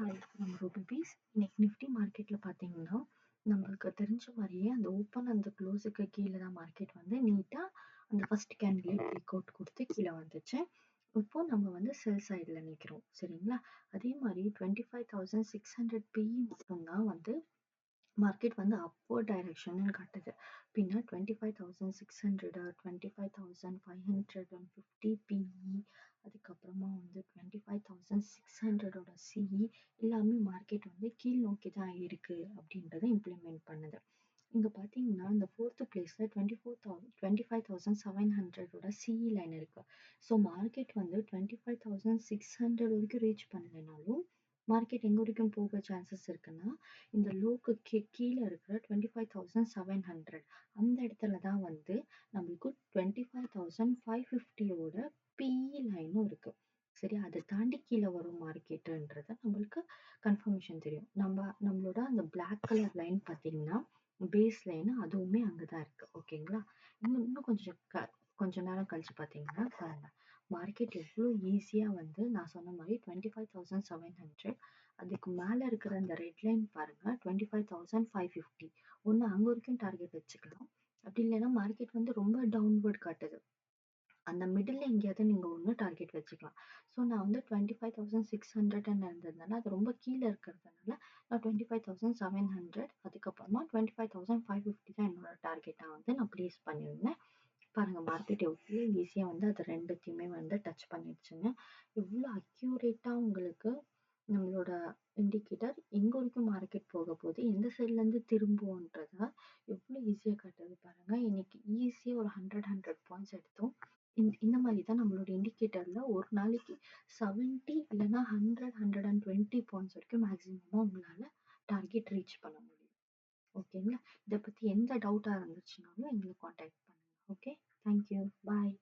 Hi from ரூபிபீஸ். இன்னைக்கு Nifty மார்க்கெட்ல பார்த்தீங்கன்னா, நம்மளுக்கு தெரிஞ்ச மாதிரியே அந்த ஓப்பன் அந்த க்ளோஸுக்கு கீழே தான் மார்க்கெட் வந்து நீட்டாக அந்த ஃபர்ஸ்ட் கேண்டிலே பிரேக் அவுட் கொடுத்து கீழே வந்துச்சு. இப்போ நம்ம வந்து செல் சைடில் நிற்கிறோம், சரிங்களா? அதே மாதிரி 25,600 பிஇ மட்டும்தான் வந்து மார்க்கெட் வந்து அப்வர்ட் டைரக்ஷன் காட்டுது. பின்ன 25,600 25,550 பிஇ, அதுக்கப்புறமா வந்து 25,600 சிஇ எல்லாமே மார்க்கெட் வந்து கீழ் நோக்கி தான் இருக்கு அப்படின்றத இம்ப்ளிமெண்ட் பண்ணுது. இங்க பாத்தீங்கன்னா இந்த ஃபோர்த் பிளேஸ்ல 25,700 சிஇ லைன் இருக்கு. ஸோ மார்க்கெட் வந்து 25,600 வரைக்கும் ரீச் பண்ணலைனாலும் மார்க்கெட் எங்க வரைக்கும் போக சான்சஸ் இருக்குன்னா, இந்த லோக்கு கீழே இருக்கிற 25,700 அந்த இடத்துல தான் வந்து நம்மளுக்கு 25,550 பிஇ லைனும் இருக்கு. சரி, அதை தாண்டி கீழே வரும் மார்க்கெட்டுன்றது நம்மளுக்கு கன்ஃபர்மேஷன் தெரியும். நம்மளோட அந்த பிளாக் கலர் லைன் பார்த்தீங்கன்னா பேஸ் லைன் அதுவுமே அங்கதான் இருக்கு. ஓகேங்களா? இன்னும் கொஞ்ச நேரம் கழிச்சு பார்த்தீங்கன்னா பாருங்க, மார்க்கெட் எவ்வளோ ஈஸியா வந்து நான் சொன்ன மாதிரி 25,700 அதுக்கு மேல இருக்கிற அந்த ரெட் லைன் பாருங்க 25,550 ஒன்று அங்க வரைக்கும் டார்கெட் வச்சுக்கலாம். அப்படி இல்லைன்னா மார்க்கெட் வந்து ரொம்ப டவுன்வர்ட் காட்டுது, அந்த மிடில் எங்கேயாவது நீங்க ஒன்று டார்கெட் வச்சுக்கலாம். ஸோ நான் வந்து 25,600 இருந்ததுனால அது ரொம்ப கீழே இருக்கிறதுனால நான் 25,700 அதுக்கப்புறமா 25,550 தான் என்னோட டார்கெட்டாக வந்து நான் ப்ளேஸ் பண்ணியிருந்தேன். பாருங்க மார்க்கெட் எவ்வளோ ஈஸியாக வந்து அது ரெண்டுத்தையுமே வந்து டச் பண்ணிடுச்சுங்க. எவ்வளோ அக்யூரேட்டாக உங்களுக்கு நம்மளோட இண்டிகேட்டர் எங்க வரைக்கும் மார்க்கெட் போக போகுது, எந்த சைட்ல இருந்து திரும்புவோன்றத எவ்வளோ ஈஸியாக காட்டுது பாருங்க. இன்னைக்கு ஈஸியாக ஒரு 100 பாயிண்ட்ஸ் எடுத்தோம். இந்த மாதிரி தான் நம்மளோட இண்டிகேட்டர்ல ஒரு நாளைக்கு 70 இல்லைன்னா 100 பாயிண்ட்ஸ் வரைக்கும் மேக்ஸிமமாக உங்களால டார்கெட் ரீச் பண்ண முடியும். ஓகேங்களா? இதை பத்தி எந்த டவுட்டா இருந்துச்சுனாலும் எங்களை காண்டாக்ட் பண்ணுங்க. ஓகே, தேங்க்யூ, பாய்.